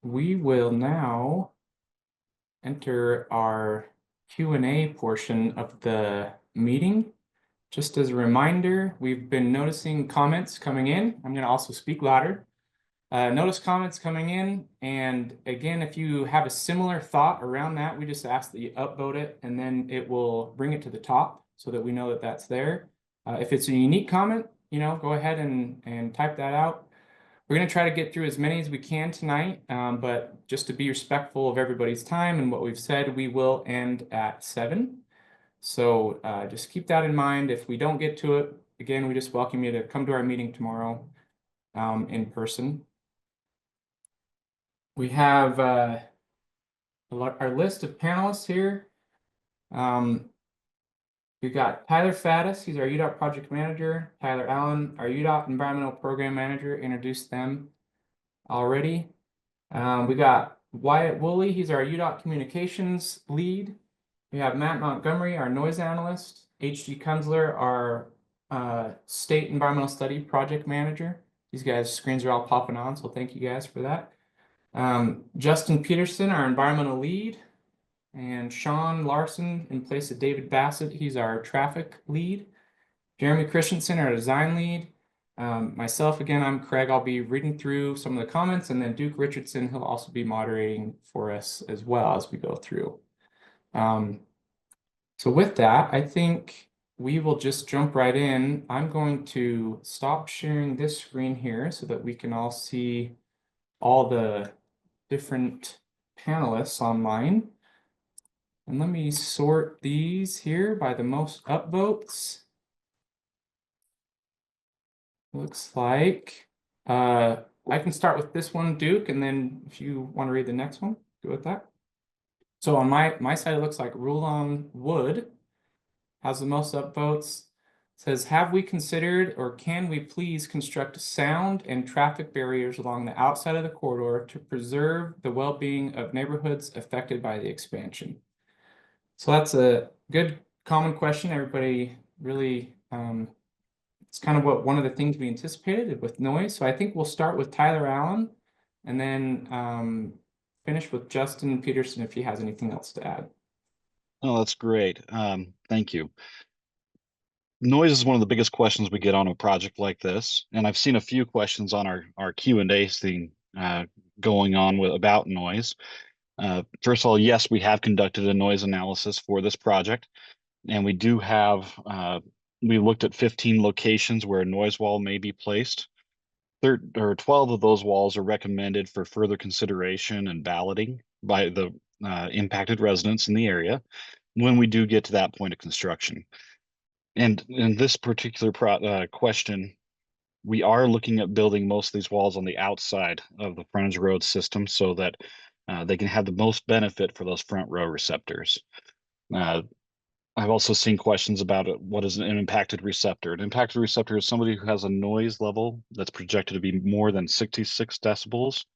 we will now enter our Q&A portion of the meeting. Just as a reminder, we've been noticing comments coming in. I'm going to also speak louder. Notice comments coming in, and again, if you have a similar thought around that, we just ask that you upvote it, and then it will bring it to the top so that we know that that's there. If it's a unique comment, go ahead and type that out. We're going to try to get through as many as we can tonight, but just to be respectful of everybody's time and what we've said, we will end at 7. So just keep that in mind. If we don't get to it, again, we just welcome you to come to our meeting tomorrow in person. We have our list of panelists here. We've got Tyler Faddis, he's our UDOT project manager. Tyler Allen, our UDOT environmental program manager, introduced them already. We got Wyatt Woolley, he's our UDOT communications lead. We have Matt Montgomery, our noise analyst. H.G. Kunzler, our state environmental study project manager. These guys' screens are all popping on, so thank you guys for that. Justin Peterson, our environmental lead, and Sean Larson in place of David Bassett, he's our traffic lead. Jeremy Christensen, our design lead. Myself, again, I'm Craig. I'll be reading through some of the comments, and then Duke Richardson, he'll also be moderating for us as well as we go through. So with that, I think we will just jump right in. I'm going to stop sharing this screen here so that we can all see all the different panelists online. And let me sort these here by the most upvotes. Looks like I can start with this one, Duke, and then if you want to read the next one, go with that. So on my side, it looks like Rulon Wood has the most upvotes. It says, have we considered or can we please construct sound and traffic barriers along the outside of the corridor to preserve the well-being of neighborhoods affected by the expansion? So that's a good common question. Everybody really, it's kind of one of the things we anticipated with noise. So I think we'll start with Tyler Allen and then finish with Justin Peterson if he has anything else to add. Oh, that's great. Thank you. Noise is one of the biggest questions we get on a project like this, and I've seen a few questions on our Q&A thing going on about noise. First of all, yes, we have conducted a noise analysis for this project, and we do have, we looked at 15 locations where a noise wall may be placed. 12 of those walls are recommended for further consideration and balloting by the impacted residents in the area when we do get to that point of construction. And in this particular question, we are looking at building most of these walls on the outside of the frontage road system so that they can have the most benefit for those front row receptors. I've also seen questions about what is an impacted receptor. An impacted receptor is somebody who has a noise level that's projected to be more than 66 decibels,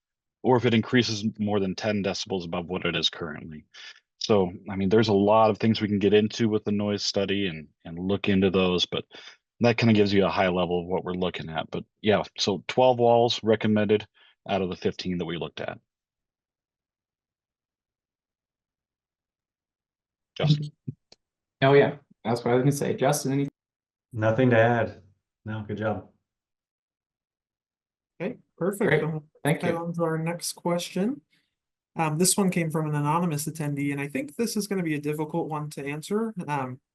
or if it increases more than 10 decibels above what it is currently. So, I mean, there's a lot of things we can get into with the noise study and look into those, but that kind of gives you a high level of what we're looking at. But yeah, so 12 walls recommended out of the 15 that we looked at. Justin? Oh yeah, that's what I was gonna say. Justin, anything? Nothing to add. No, good job. Okay, perfect. Great. Thank you. On to our next question. This one came from an anonymous attendee, and I think this is going to be a difficult one to answer,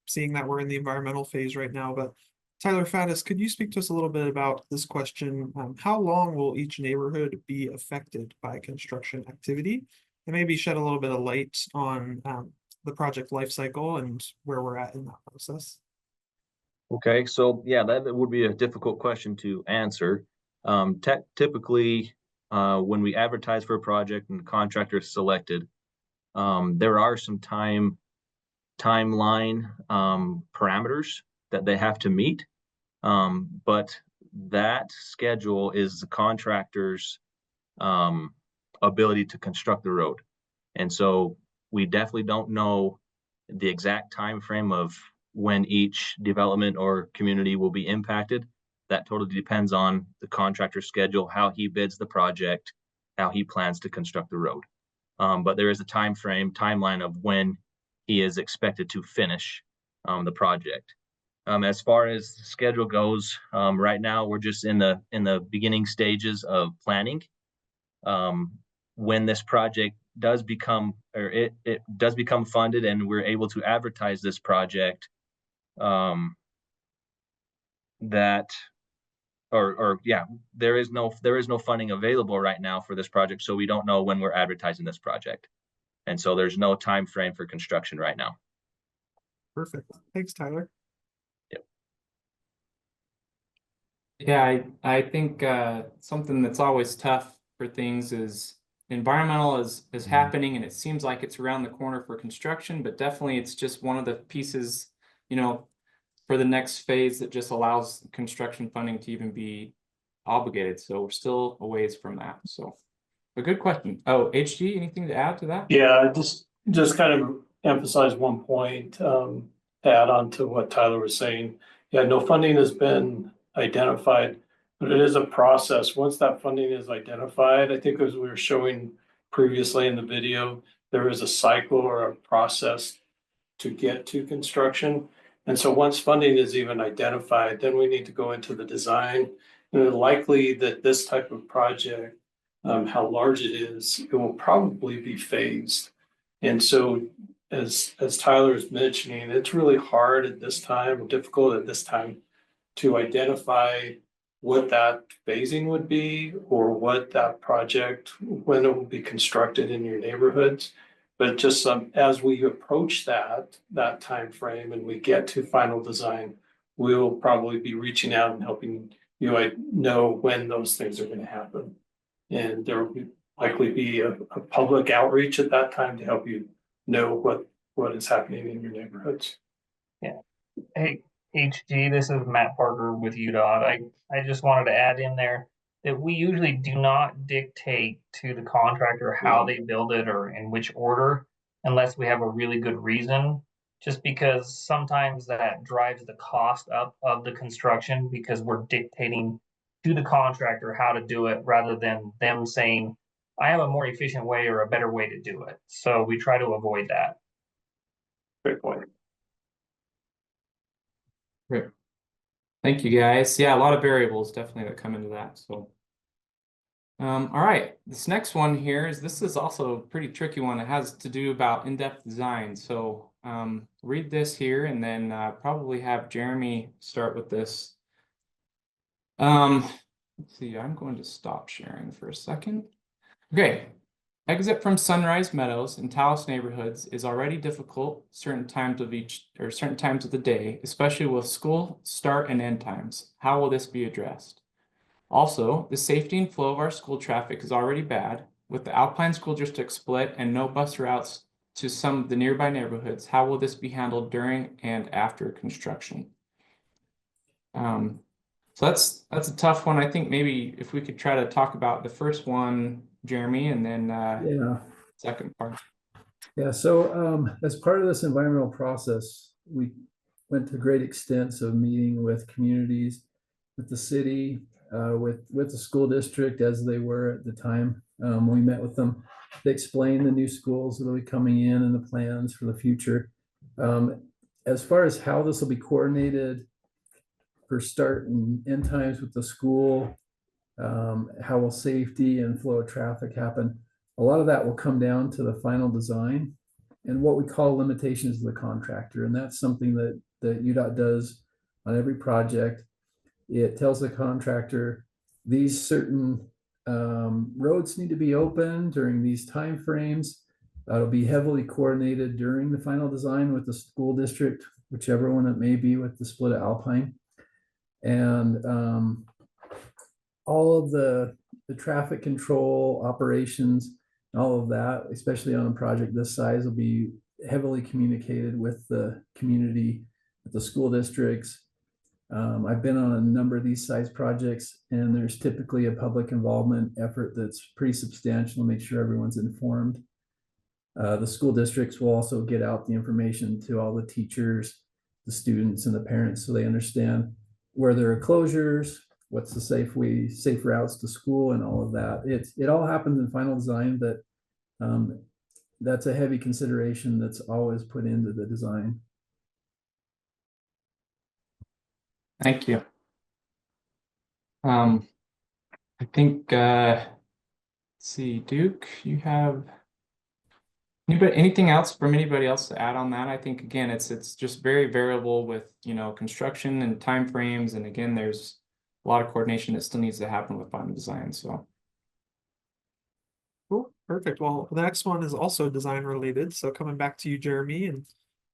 seeing that we're in the environmental phase right now. But Tyler Faddis, could you speak to us a little bit about this question? How long will each neighborhood be affected by construction activity? And maybe shed a little bit of light on the project life cycle and where we're at in that process. Okay, so yeah, that would be a difficult question to answer. Typically, when we advertise for a project and the contractor is selected, there are some timeline parameters that they have to meet, but that schedule is the contractor's ability to construct the road. And so we definitely don't know the exact time frame of when each development or community will be impacted. That totally depends on the contractor's schedule, how he bids the project, how he plans to construct the road. But there is a timeline of when he is expected to finish the project. As far as the schedule goes, right now we're just in the beginning stages of planning. When this project does become, or it does become funded and we're able to advertise this project, there is no funding available right now for this project, so we don't know when we're advertising this project. And so there's no time frame for construction right now. Perfect. Thanks, Tyler. Yeah, I think something that's always tough for things is environmental is happening and it seems like it's around the corner for construction, but definitely it's just one of the pieces, you know, for the next phase that just allows construction funding to even be obligated. So we're still a ways from that. So a good question. Oh, HG, anything to add to that? Yeah, just kind of emphasize one point, to add on to what Tyler was saying. Yeah, no funding has been identified, but it is a process. Once that funding is identified, I think as we were showing previously in the video, there is a cycle or a process to get to construction. And so once funding is even identified, then we need to go into the design. And it's likely that this type of project, how large it is, it will probably be phased. And so as Tyler is mentioning, it's really hard at this time, difficult at this time to identify what that phasing would be or what that project, when it will be constructed in your neighborhoods. But just as we approach that time frame and we get to final design, we'll probably be reaching out and helping you know when those things are going to happen. And there will likely be a public outreach at that time to help you know what is happening in your neighborhoods. Yeah. Hey, HG, this is Matt Parker with UDOT. I just wanted to add in there that we usually do not dictate to the contractor how they build it or in which order unless we have a really good reason, just because sometimes that drives the cost up of the construction because we're dictating to the contractor how to do it rather than them saying, I have a more efficient way or a better way to do it. So we try to avoid that. Great point. Great. Thank you, guys. Yeah, a lot of variables definitely that come into that. So, all right, this next one here this is also a pretty tricky one. It has to do about in-depth design. So, read this here and then probably have Jeremy start with this. Let's see, I'm going to stop sharing for a second. Okay. Exit from Sunrise Meadows and Taos neighborhoods is already difficult certain times of the day, especially with school start and end times. How will this be addressed? Also, the safety and flow of our school traffic is already bad. With the Alpine School District split and no bus routes to some of the nearby neighborhoods, how will this be handled during and after construction? So that's a tough one. I think maybe if we could try to talk about the first one, Jeremy, and then Yeah. second part. Yeah. So as part of this environmental process, we went to great extents of meeting with communities, with the city, with the school district as they were at the time. We met with them. They explained the new schools that will be coming in and the plans for the future. As far as how this will be coordinated for start and end times with the school, how will safety and flow of traffic happen? A lot of that will come down to the final design and what we call limitations of the contractor. And that's something that UDOT does on every project. It tells the contractor these certain roads need to be open during these time frames. It'll be heavily coordinated during the final design with the school district, whichever one it may be with the split of Alpine. And all of the traffic control operations, all of that, especially on a project this size, will be heavily communicated with the community, with the school districts. I've been on a number of these size projects, and there's typically a public involvement effort that's pretty substantial to make sure everyone's informed. The school districts will also get out the information to all the teachers, the students, and the parents so they understand where there are closures, what's the safe routes to school and all of that. It all happens in final design, but that's a heavy consideration that's always put into the design. Thank you. I think, let's see, Duke, you have anything else from anybody else to add on that? I think, again, it's just very variable with, construction and timeframes. And again, there's a lot of coordination that still needs to happen with final design, so. Cool, perfect. Well, the next one is also design related. So coming back to you, Jeremy, and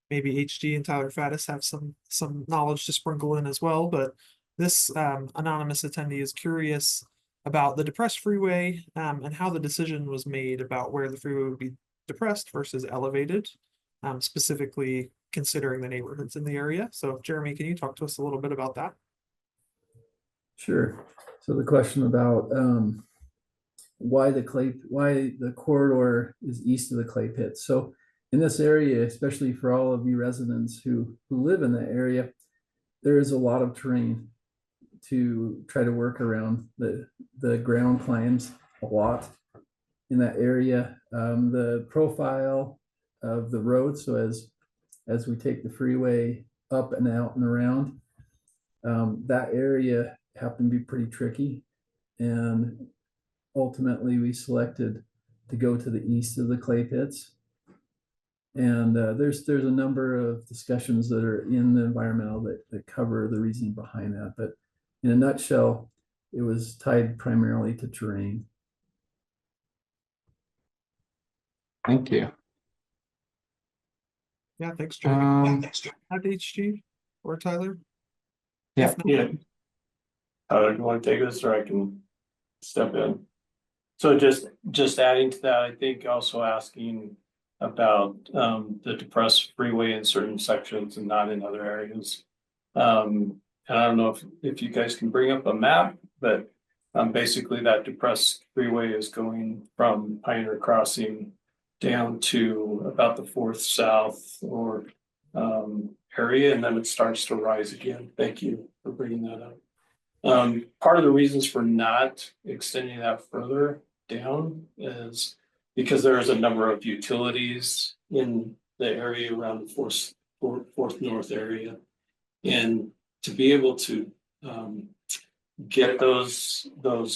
maybe HG and Tyler Faddis have some knowledge to sprinkle in as well. But this anonymous attendee is curious about the depressed freeway and how the decision was made about where the freeway would be depressed versus elevated, specifically considering the neighborhoods in the area. So Jeremy, can you talk to us a little bit about that? Sure. So the question about why the corridor is east of the clay pit. So in this area, especially for all of you residents who live in the area, there is a lot of terrain to try to work around. The ground climbs a lot in that area. The profile of the road, so as we take the freeway up and out and around, that area happened to be pretty tricky, and ultimately we selected to go to the east of the clay pits. And there's a number of discussions that are in the environmental that cover the reasoning behind that, but in a nutshell, it was tied primarily to terrain. Thank you. Yeah, thanks, Jeremy. Um, HG or Tyler? Yeah. If not, Yeah. Tyler, you want to take this or I can step in? So just adding to that, I think also asking about the depressed freeway in certain sections and not in other areas. And I don't know if you guys can bring up a map, but basically that depressed freeway is going from Pioneer Crossing down to about the 4th South or area, and then it starts to rise again. Thank you for bringing that up. Part of the reasons for not extending that further down is because there is a number of utilities in the area around the 4th North area. And to be able to get those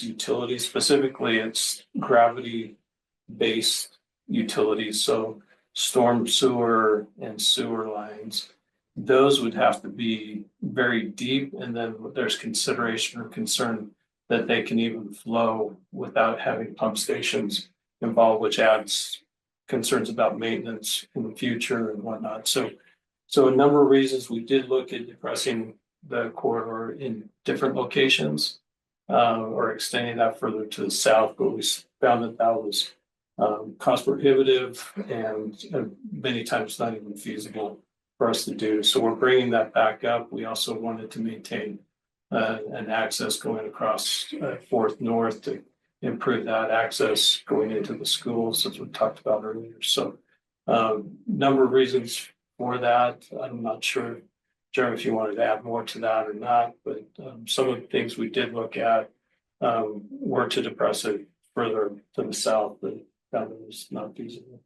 utilities, specifically it's gravity-based utilities, so storm sewer and sewer lines, those would have to be very deep, and then there's consideration or concern that they can even flow without having pump stations involved, which adds concerns about maintenance in the future and whatnot. So a number of reasons we did look at depressing the corridor in different locations or extending that further to the south, but we found that was cost prohibitive and many times not even feasible for us to do. So we're bringing that back up. We also wanted to maintain an access going across 4th North to improve that access going into the schools, as we talked about earlier. So number of reasons for that. I'm not sure, Jeremy, if you wanted to add more to that or not, but some of the things we did look at were to depress it further to the south, but found it was not feasible.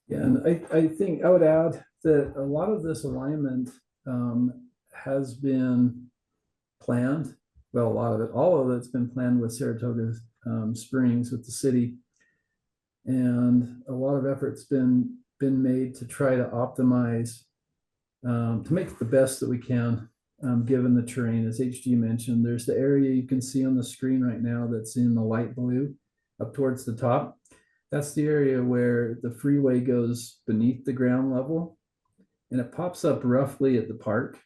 Yeah, and I think I would add that a lot of this alignment has been planned. Well, a lot of it, all of it's been planned with Saratoga Springs, with the city, and a lot of efforts been made to try to optimize, to make it the best that we can, given the terrain. As HG mentioned, there's the area you can see on the screen right now that's in the light blue up towards the top. That's the area where the freeway goes beneath the ground level, and it pops up roughly at the park.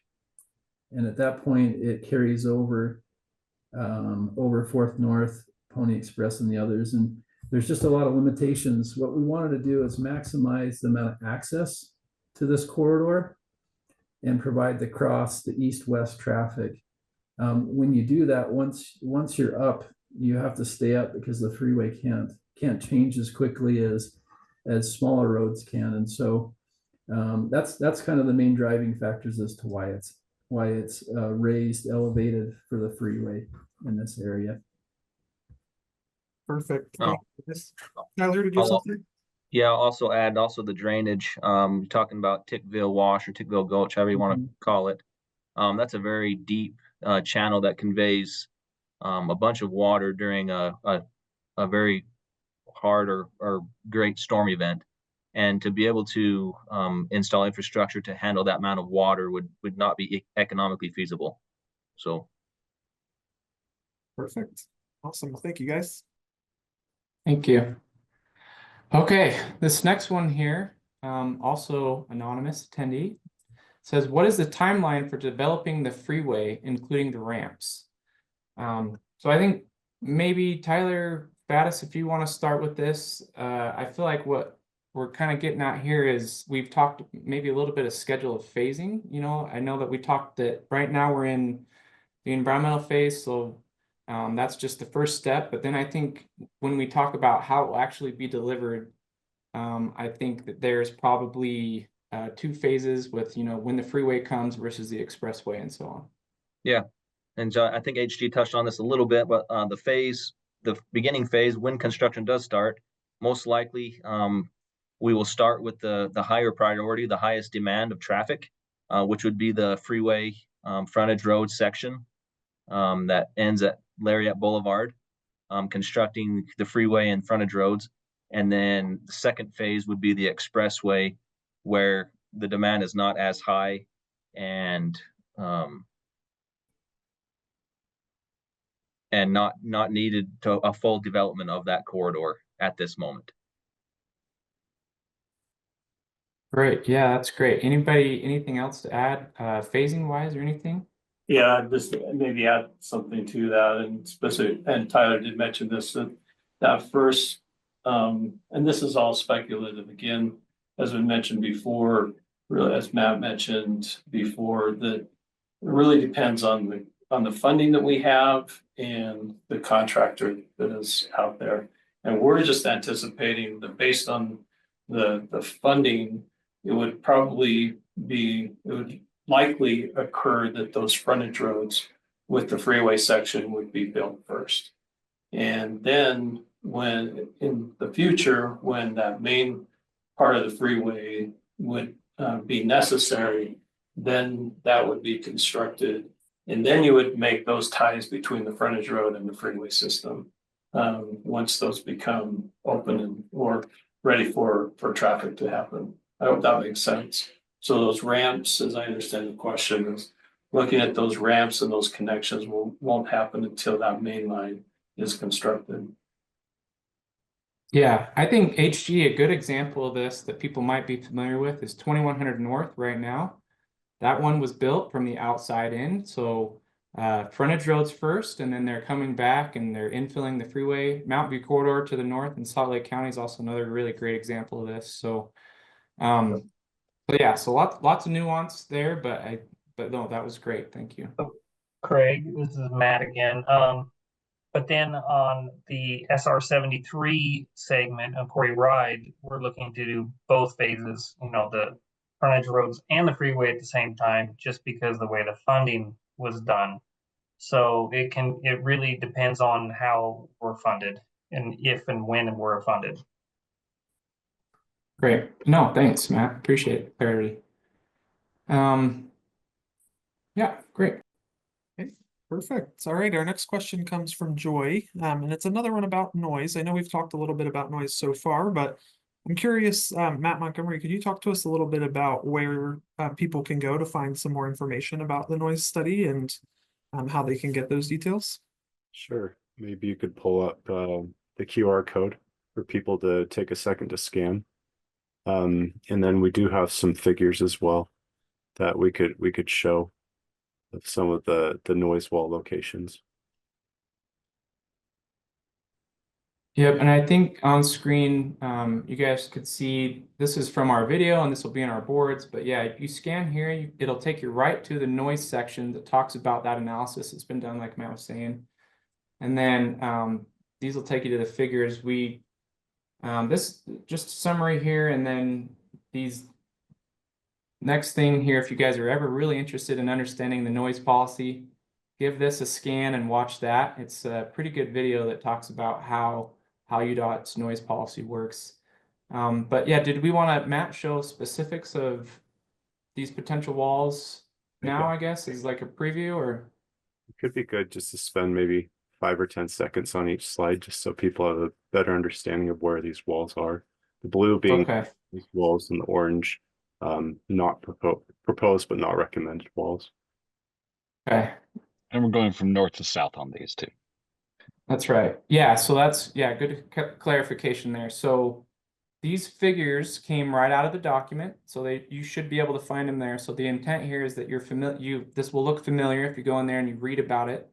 And at that point, it carries over 4th North, Pony Express, and the others. And there's just a lot of limitations. What we wanted to do is maximize the amount of access to this corridor and provide the the east-west traffic. When you do that, once you're up, you have to stay up because the freeway can't change as quickly as smaller roads can. And so that's kind of the main driving factors as to why it's why it's raised, elevated for the freeway in this area. Perfect. Oh. Thank you, guys. Tyler, did you have I'll- something? Yeah, I'll also add also the drainage, talking about Tickville Wash or Tickville Gulch, however you want to call it. That's a very deep channel that conveys a bunch of water during a very hard or great storm event. And to be able to install infrastructure to handle that amount of water would not be economically feasible. So Perfect. Awesome. Well, thank you, guys. Thank you. Okay, this next one here, also anonymous attendee, says, what is the timeline for developing the freeway, including the ramps? So I think maybe Tyler Faddis, if you want to start with this, I feel like what we're kind of getting at here is we've talked maybe a little bit of schedule of phasing. You know, I know that we talked that right now we're in the environmental phase, so that's just the first step. But then I think when we talk about how it will actually be delivered, I think that there's probably 2 phases with, you know, when the freeway comes versus the expressway and so on. yeah, and I think HG touched on this a little bit, but the beginning phase, when construction does start, most likely we will start with the higher priority, the highest demand of traffic, which would be the freeway frontage road section that ends at Lariat Boulevard, constructing the freeway and frontage roads. And then the second phase would be the expressway, where the demand is not as high and not needed to a full development of that corridor at this moment. Great. Yeah, that's great. Anything else to add, phasing wise or anything? Yeah, just maybe add something to that and specific, and Tyler did mention this, that first, and this is all speculative again, as we mentioned before, really, as Matt mentioned before, that it really depends on the funding that we have and the contractor that is out there. And we're just anticipating that based on the funding, it would likely occur that those frontage roads with the freeway section would be built first. And then when in the future, when that main part of the freeway would be necessary, then that would be constructed. And then you would make those ties between the frontage road and the freeway system once those become open or ready for traffic to happen. I hope that makes sense. So those ramps, as I understand the question, is looking at those ramps and those connections won't happen until that main line is constructed. Yeah, I think HG, a good example of this that people might be familiar with is 2100 North right now. That one was built from the outside in. So frontage roads first, and then they're coming back and they're infilling the freeway. Mount View corridor to the north in Salt Lake County is also another really great example of this. So but yeah, so lots of nuance there, but no, that was great. Thank you. Craig, this is Matt again. But then on the SR 73 segment of Corey Ride, we're looking to do both phases, you know, the frontage roads and the freeway at the same time, just because the way the funding was done. So it really depends on how we're funded and if and when we're funded. Great. No, thanks, Matt. Appreciate the clarity. Yeah, great. Okay, perfect. All right, our next question comes from Joy, and it's another one about noise. I know we've talked a little bit about noise so far, but I'm curious, Matt Montgomery, could you talk to us a little bit about where people can go to find some more information about the noise study and how they can get those details? Sure. Maybe you could pull up the QR code for people to take a second to scan. And then we do have some figures as well that we could show of some of the noise wall locations. Yep, and I think on screen, you guys could see this is from our video and this will be in our boards. But yeah, if you scan here, it'll take you right to the noise section that talks about that analysis that's been done, like Matt was saying. And then these will take you to the figures. This just a summary here, and then these next thing here, if you guys are ever really interested in understanding the noise policy, give this a scan and watch that. It's a pretty good video that talks about how UDOT's noise policy works. But yeah, did we want to, Matt, show specifics of these potential walls now, I guess, is like a preview, or? It could be good just to spend maybe 5 or 10 seconds on each slide, just so people have a better understanding of where these walls are. The blue being Okay. these walls, and the orange, not proposed but not recommended walls. Okay. And we're going from north to south on these two. That's right. Yeah, so that's, yeah, good clarification there. So these figures came right out of the document, so you should be able to find them there. So the intent here is that you're familiar, this will look familiar if you go in there and you read about it.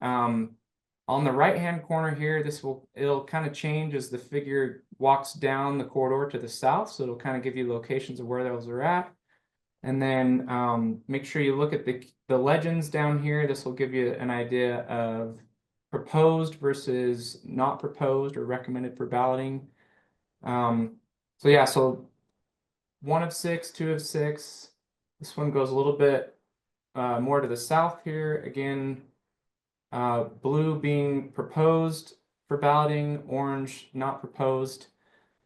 On the right-hand corner here, it'll kind of change as the figure walks down the corridor to the south. So it'll kind of give you locations of where those are at. And then make sure you look at the legends down here. This will give you an idea of proposed versus not proposed or recommended for balloting. So yeah, so 1 of 6, 2 of 6. This one goes a little bit more to the south here. Again, blue being proposed for balloting, orange not proposed.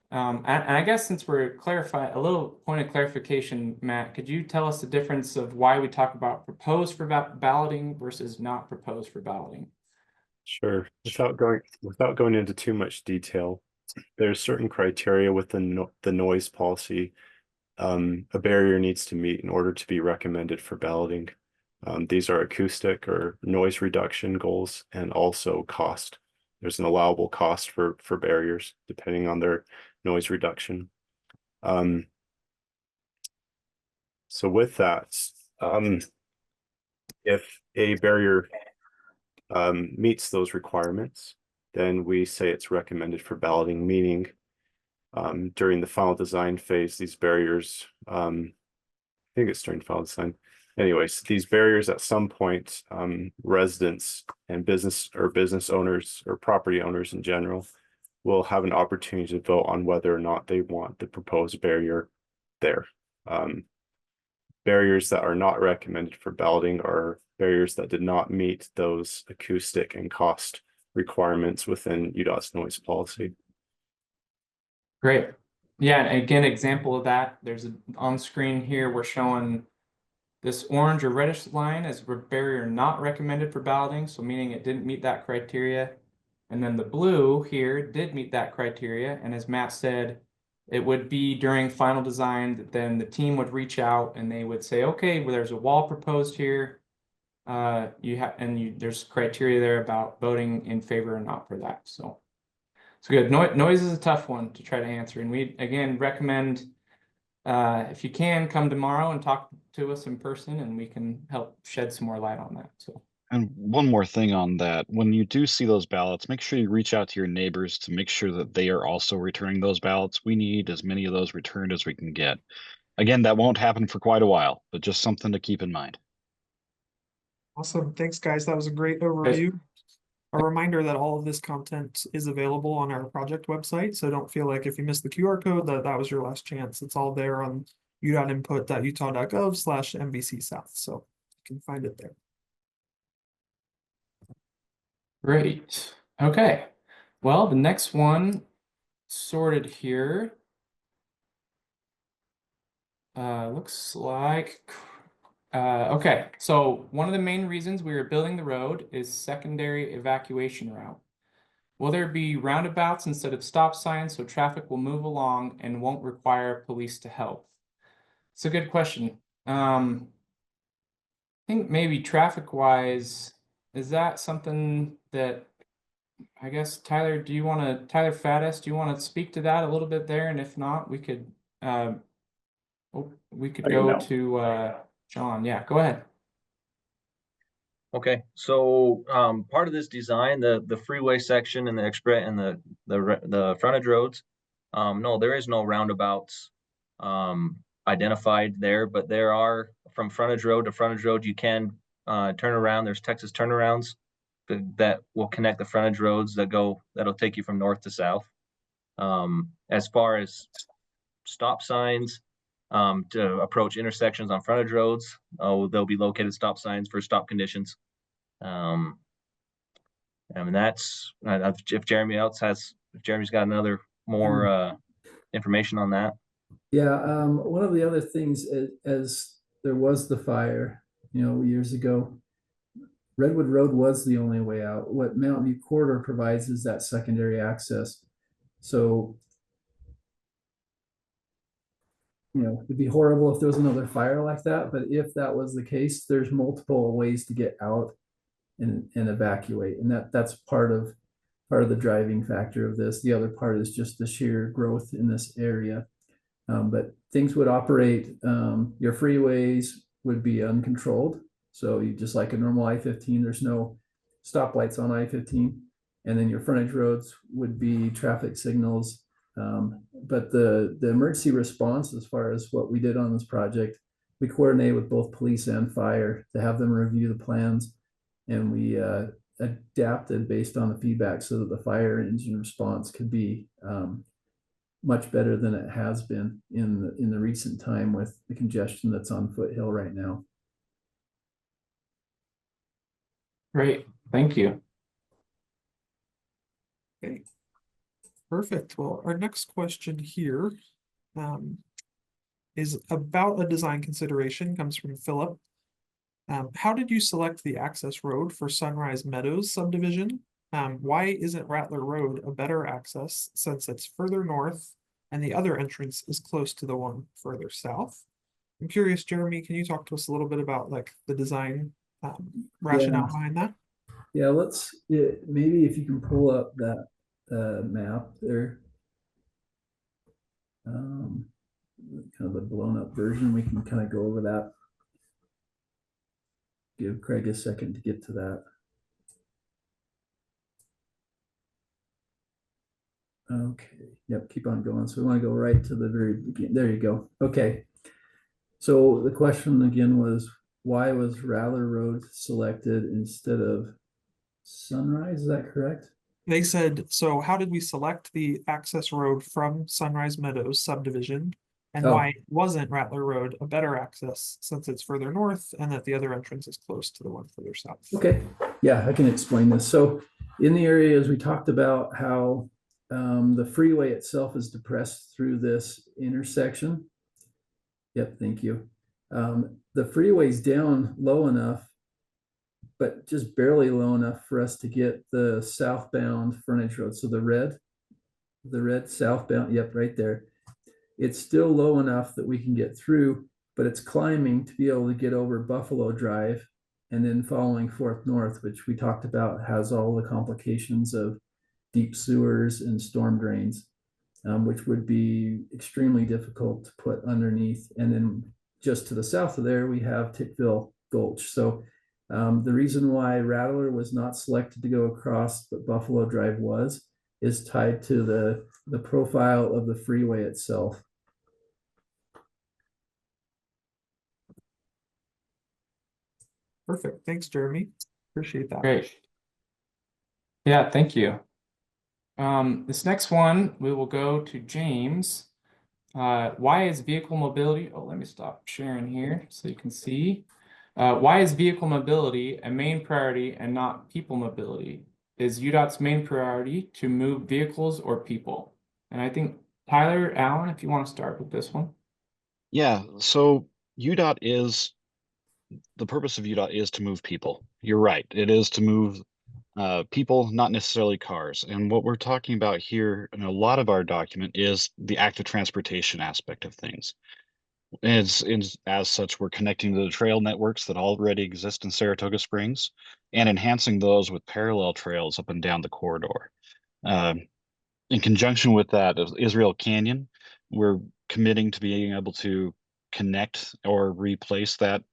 And I guess since we're clarifying, a little point of clarification, Matt, could you tell us the difference of why we talk about proposed for balloting versus not proposed for balloting? Sure. Without going into too much detail, there's certain criteria within the noise policy a barrier needs to meet in order to be recommended for balloting. These are acoustic or noise reduction goals, and also cost. There's an allowable cost for barriers depending on their noise reduction. So with that, if a barrier meets those requirements, then we say it's recommended for balloting, meaning during the final design phase, these barriers, I think it's during final design. Anyways, these barriers at some point, residents and business owners or property owners in general will have an opportunity to vote on whether or not they want the proposed barrier there. Barriers that are not recommended for balloting are barriers that did not meet those acoustic and cost requirements within UDOT's noise policy. Great. Yeah, and again, example of that, there's on screen here, we're showing this orange or reddish line as a barrier not recommended for balloting, so meaning it didn't meet that criteria. And then the blue here did meet that criteria, and as Matt said, it would be during final design that then the team would reach out and they would say, okay, well, there's a wall proposed here. There's criteria there about voting in favor or not for that. So it's good. Noise is a tough one to try to answer, and we again recommend if you can come tomorrow and talk to us in person, and we can help shed some more light on that. So. And one more thing on that, when you do see those ballots, make sure you reach out to your neighbors to make sure that they are also returning those ballots. We need as many of those returned as we can get. Again, that won't happen for quite a while, but just something to keep in mind. Awesome. Thanks, guys. That was a great overview. A reminder that all of this content is available on our project website, so don't feel like if you missed the QR code that was your last chance. It's all there on udot.utah.gov/MVC South, so you can find it there. Great. Okay. Well, the next one sorted here. Looks like okay, so one of the main reasons we are building the road is secondary evacuation route. Will there be roundabouts instead of stop signs so traffic will move along and won't require police to help? It's a good question. I think maybe traffic wise, is that something that I guess Tyler Faddis, do you want to speak to that a little bit there? And if not, we could go to John. Yeah, go ahead. Okay, so part of this design, the freeway section and the express and the frontage roads, no, there is no roundabouts identified there, but there are from frontage road to frontage road. You can turn around. There's Texas turnarounds that will connect the frontage roads that'll take you from north to south. As far as stop signs, to approach intersections on frontage roads. Oh, there'll be located stop signs for stop conditions. And that's, if Jeremy's got another more information on that. Yeah, one of the other things as there was the fire, years ago, Redwood Road was the only way out. What Mountain View Corridor provides is that secondary access. So, it'd be horrible if there was another fire like that, but if that was the case, there's multiple ways to get out and evacuate. And that's part of the driving factor of this. The other part is just the sheer growth in this area. But things would operate, your freeways would be uncontrolled. So you just like a normal I-15, there's no stoplights on I-15. And then your frontage roads would be traffic signals. But the emergency response, as far as what we did on this project, we coordinated with both police and fire to have them review the plans. And we adapted based on the feedback so that the fire engine response could be much better than it has been in the recent time with the congestion that's on Foothill right now. Great, thank you. Okay, perfect. Well, our next question here is about a design consideration, comes from Philip. How did you select the access road for Sunrise Meadows subdivision? Why isn't Rattler Road a better access since it's further north and the other entrance is close to the one further south? I'm curious, Jeremy, can you talk to us a little bit about like the design rationale behind that? Yeah, maybe if you can pull up that map there. Kind of a blown up version, we can kind of go over that. Give Craig a second to get to that. Okay, yep, keep on going. So we want to go right to the very beginning. There you go. Okay. So the question again was, why was Rattler Road selected instead of Sunrise? Is that correct? They said, so how did we select the access road from Sunrise Meadows subdivision? And why wasn't Rattler Road a better access since it's further north and that the other entrance is close to the one further south? Okay, yeah, I can explain this. So in the areas we talked about how the freeway itself is depressed through this intersection. Yep, thank you. The freeway's down low enough, but just barely low enough for us to get the southbound frontage road. So the red southbound, yep, right there. It's still low enough that we can get through, but it's climbing to be able to get over Buffalo Drive and then following Fourth North, which we talked about has all the complications of deep sewers and storm drains, which would be extremely difficult to put underneath. And then just to the south of there, we have Tickville Gulch. So the reason why Rattler was not selected to go across, but Buffalo Drive is tied to the profile of the freeway itself. Perfect. Thanks, Jeremy. Appreciate that. Great. Yeah, thank you. This next one, we will go to James. Why is vehicle mobility? Oh, let me stop sharing here so you can see. Why is vehicle mobility a main priority and not people mobility? Is UDOT's main priority to move vehicles or people? And I think Tyler, Allen, if you want to start with this one. Yeah, so the purpose of UDOT is to move people. You're right. It is to move people, not necessarily cars. And what we're talking about here in a lot of our document is the active transportation aspect of things. As such, we're connecting to the trail networks that already exist in Saratoga Springs and enhancing those with parallel trails up and down the corridor. In conjunction with that, Israel Canyon, we're committing to being able to connect or replace that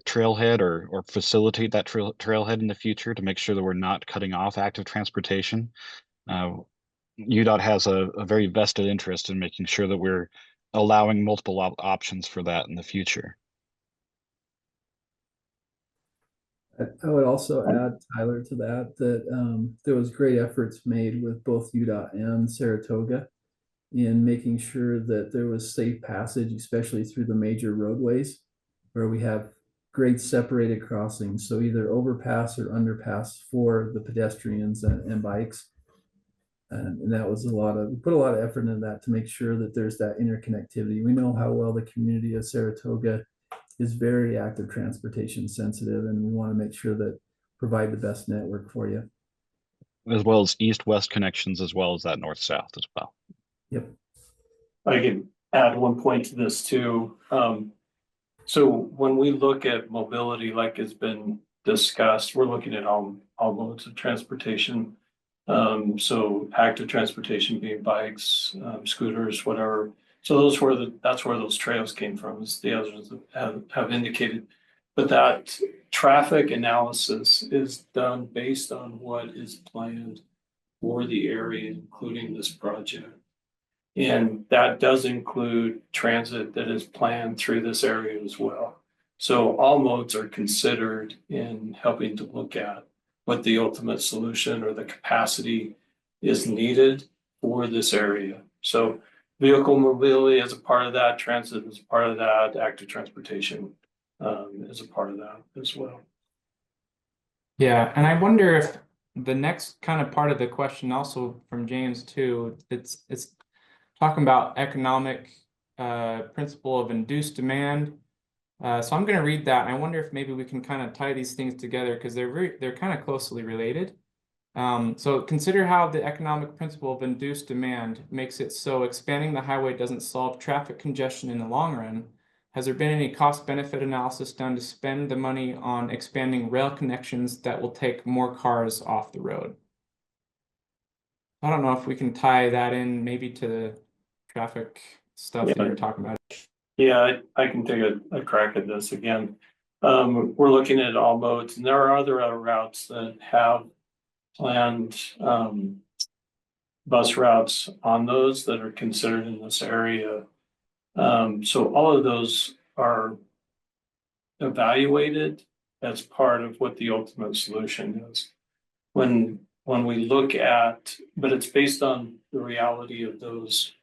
trailhead or facilitate that trailhead in the future to make sure that we're not cutting off active transportation. UDOT has a very vested interest in making sure that we're allowing multiple options for that in the future. I would also add, Tyler, to that there was great efforts made with both UDOT and Saratoga in making sure that there was safe passage, especially through the major roadways where we have grade separated crossings. So either overpass or underpass for the pedestrians and bikes. And that was we put a lot of effort into that to make sure that there's that interconnectivity. We know how well the community of Saratoga is very active transportation sensitive, and we want to make sure that provide the best network for you. As well as east-west connections, as well as that north-south as well. Yep. I can add one point to this too. So when we look at mobility, like has been discussed, we're looking at all modes of transportation. So active transportation being bikes, scooters, whatever. So that's where those trails came from, as the others have indicated. But that traffic analysis is done based on what is planned for the area, including this project. And that does include transit that is planned through this area as well. So all modes are considered in helping to look at what the ultimate solution or the capacity is needed for this area. So vehicle mobility is a part of that, transit is a part of that, active transportation is a part of that as well. Yeah, and I wonder if the next kind of part of the question also from James too, it's talking about economic principle of induced demand. So I'm going to read that. And I wonder if maybe we can kind of tie these things together because they're kind of closely related. So consider how the economic principle of induced demand makes it so expanding the highway doesn't solve traffic congestion in the long run. Has there been any cost-benefit analysis done to spend the money on expanding rail connections that will take more cars off the road? I don't know if we can tie that in maybe to the traffic stuff that you're talking about. Yeah, I can take a crack at this again. We're looking at all modes, and there are other routes that have planned bus routes on those that are considered in this area. So all of those are evaluated as part of what the ultimate solution is. When we look at, but it's based on the reality of those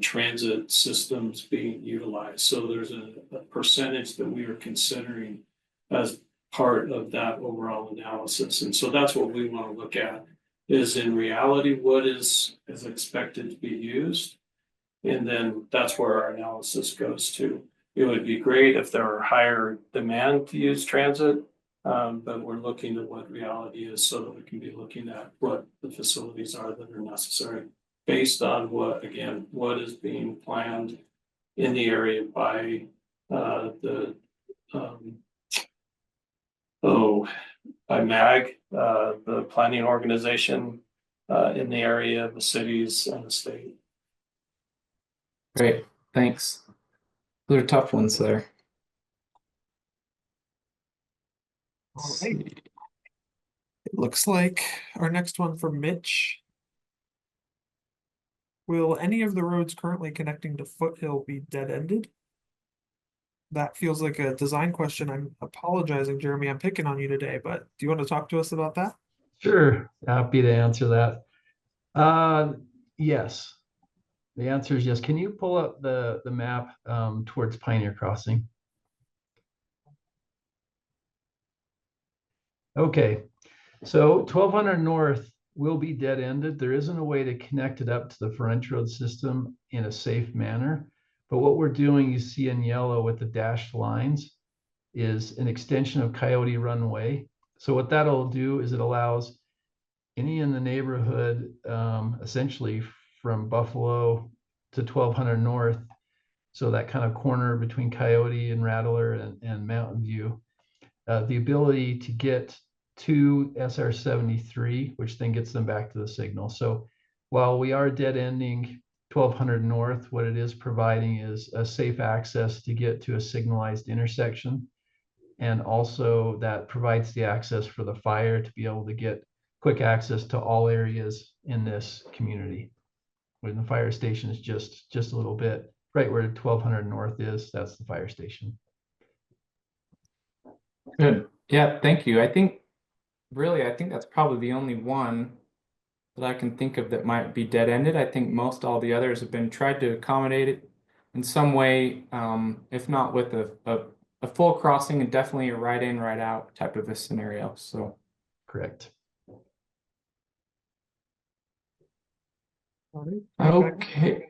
transit systems being utilized. So there's a percentage that we are considering as part of that overall analysis. And so that's what we want to look at is in reality, what is expected to be used. And then that's where our analysis goes to. It would be great if there were higher demand to use transit, but we're looking at what reality is so that we can be looking at what the facilities are that are necessary based on what is being planned in the area by by MAG, the planning organization in the area, the cities and the state. Great, thanks. Those are tough ones there. All right. It looks like our next one from Mitch. Will any of the roads currently connecting to Foothill be dead-ended? That feels like a design question. I'm apologizing, Jeremy. I'm picking on you today, but do you want to talk to us about that? Sure, happy to answer that. Yes. The answer is yes. Can you pull up the map towards Pioneer Crossing? Okay, so 1200 North will be dead-ended. There isn't a way to connect it up to the French road system in a safe manner. But what we're doing, you see in yellow with the dashed lines, is an extension of Coyote Runway. So what that'll do is it allows any in the neighborhood, essentially from Buffalo to 1200 North, so that kind of corner between Coyote and Rattler and Mountain View, the ability to get to SR 73, which then gets them back to the signal. So while we are dead ending 1200 North, what it is providing is a safe access to get to a signalized intersection. And also that provides the access for the fire to be able to get quick access to all areas in this community. When the fire station is just a little bit right where 1200 North is, that's the fire station. Good. Yeah, thank you. I think that's probably the only one that I can think of that might be dead-ended. I think most all the others have been tried to accommodate it in some way, if not with a full crossing, and definitely a right in, right out type of a scenario. So Correct. okay.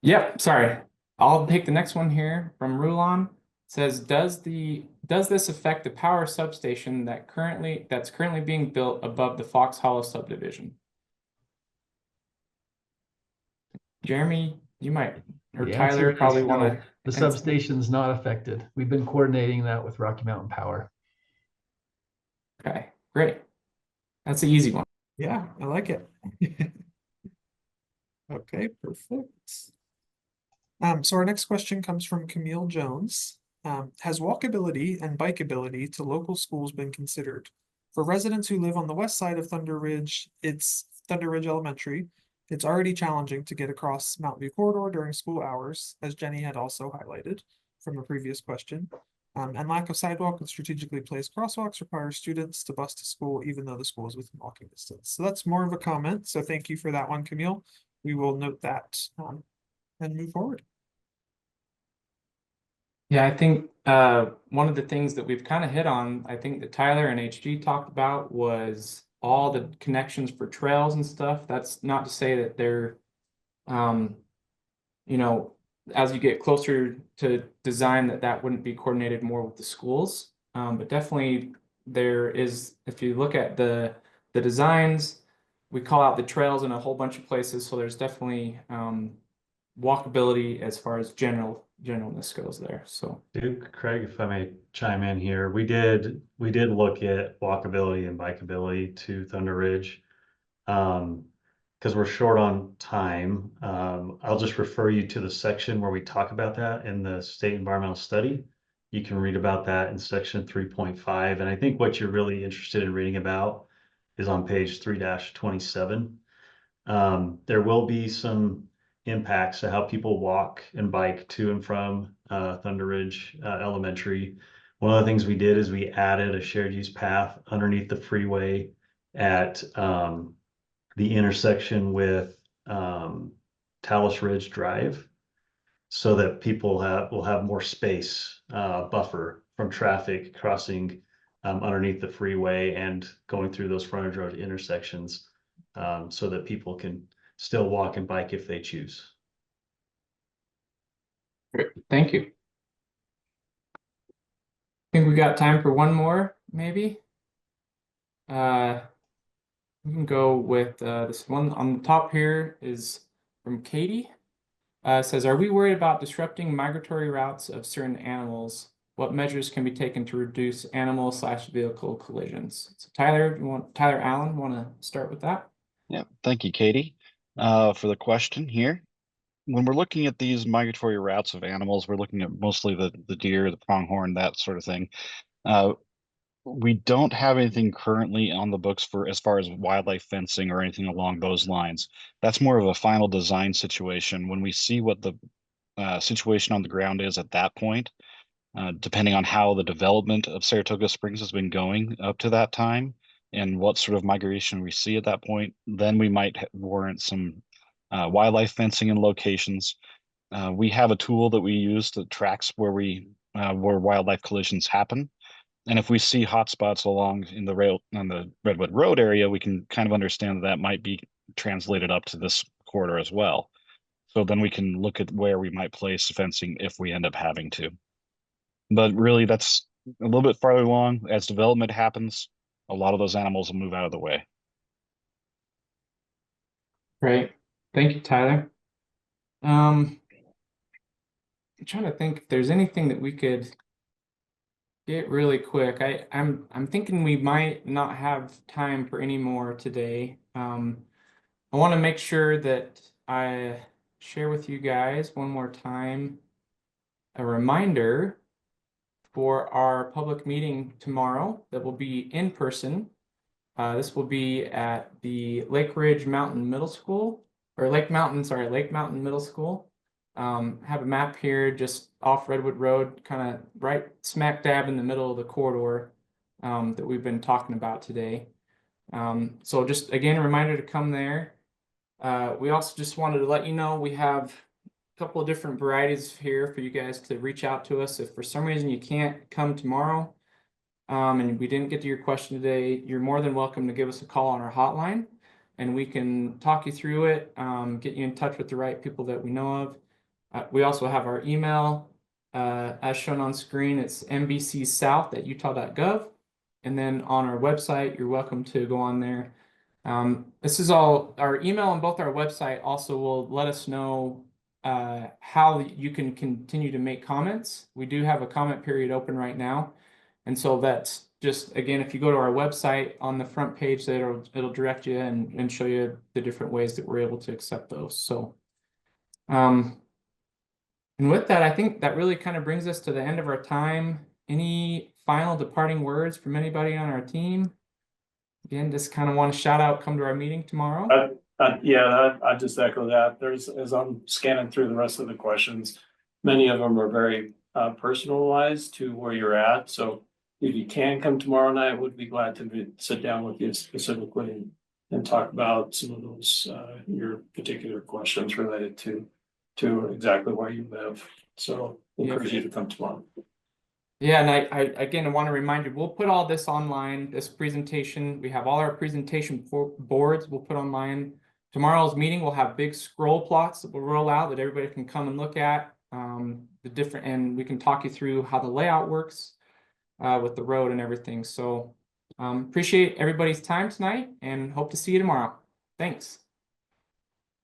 Yep, sorry. I'll take the next one here from Rulon. It says, does this affect the power substation that's currently being built above the Fox Hollow subdivision? Jeremy, you might, or The Tyler answer is probably no. want to. The substation's not affected. We've been coordinating that with Rocky Mountain Power. Okay, great. That's the easy one. Yeah, I like it. Okay, perfect. So our next question comes from Camille Jones. Has walkability and bikeability to local schools been considered? For residents who live on the west side of Thunder Ridge, it's Thunder Ridge Elementary. It's already challenging to get across Mountain View Corridor during school hours, as Jenny had also highlighted from a previous question. And lack of sidewalk and strategically placed crosswalks requires students to bus to school even though the school is within walking distance. So that's more of a comment. So thank you for that one, Camille. We will note that and move forward. Yeah, I think one of the things that we've kind of hit on, I think that Tyler and HG talked about, was all the connections for trails and stuff. That's not to say that they're, you know, as you get closer to design, that wouldn't be coordinated more with the schools. But definitely there is, if you look at the designs, we call out the trails in a whole bunch of places. So there's definitely walkability as far as generalness goes there. So Duke, Craig, if I may chime in here, we did look at walkability and bikeability to Thunder Ridge. Because we're short on time, I'll just refer you to the section where we talk about that in the state environmental study. You can read about that in section 3.5. And I think what you're really interested in reading about is on page 3-27. There will be some impacts to how people walk and bike to and from Thunder Ridge Elementary. One of the things we did is we added a shared use path underneath the freeway at the intersection with Talus Ridge Drive, so that people will have more space buffer from traffic crossing underneath the freeway and going through those frontage road intersections, so that people can still walk and bike if they choose. great. Thank you. I think we got time for one more, maybe. We can go with this one on the top here is from Katie. Says, are we worried about disrupting migratory routes of certain animals? What measures can be taken to reduce animal/vehicle collisions? So Tyler Allen, want to start with that? Yeah, thank you, Katie, for the question here. When we're looking at these migratory routes of animals, we're looking at mostly the deer, the pronghorn, that sort of thing. We don't have anything currently on the books for as far as wildlife fencing or anything along those lines. That's more of a final design situation. When we see what the situation on the ground is at that point, depending on how the development of Saratoga Springs has been going up to that time and what sort of migration we see at that point, then we might warrant some wildlife fencing in locations. We have a tool that we use that tracks where wildlife collisions happen. And if we see hotspots along in the on the Redwood Road area, we can kind of understand that might be translated up to this corridor as well. So then we can look at where we might place fencing if we end up having to. But really, that's a little bit farther along. As development happens, a lot of those animals will move out of the way. Right. Thank you, Tyler. I'm trying to think if there's anything that we could get really quick. I'm thinking we might not have time for any more today. I want to make sure that I share with you guys one more time a reminder for our public meeting tomorrow that will be in person. This will be at the Lake Mountain Middle School. Have a map here just off Redwood Road, kind of right smack dab in the middle of the corridor that we've been talking about today. So just again, a reminder to come there. We also just wanted to let you know we have a couple of different varieties here for you guys to reach out to us. If for some reason you can't come tomorrow, and we didn't get to your question today, you're more than welcome to give us a call on our hotline, and we can talk you through it, get you in touch with the right people that we know of. We also have our email, as shown on screen. It's mbcsouth@utah.gov. And then on our website, you're welcome to go on there. This is all, our email on both our website also will let us know how you can continue to make comments. We do have a comment period open right now. And so that's just, again, if you go to our website on the front page, it'll direct you and show you the different ways that we're able to accept those. So, and with that, I think that really kind of brings us to the end of our time. Any final departing words from anybody on our team? Again, just kind of want to shout out, come to our meeting tomorrow. Yeah, I just echo that. As I'm scanning through the rest of the questions, many of them are very personalized to where you're at. So if you can come tomorrow night, would be glad to sit down with you specifically and talk about some of those your particular questions related to exactly where you live. So encourage you to come tomorrow. Yeah, and I again want to remind you, we'll put all this online, this presentation. We have all our presentation boards we'll put online. Tomorrow's meeting will have big scroll plots that will roll out that everybody can come and look at, and we can talk you through how the layout works with the road and everything. So appreciate everybody's time tonight and hope to see you tomorrow. Thanks.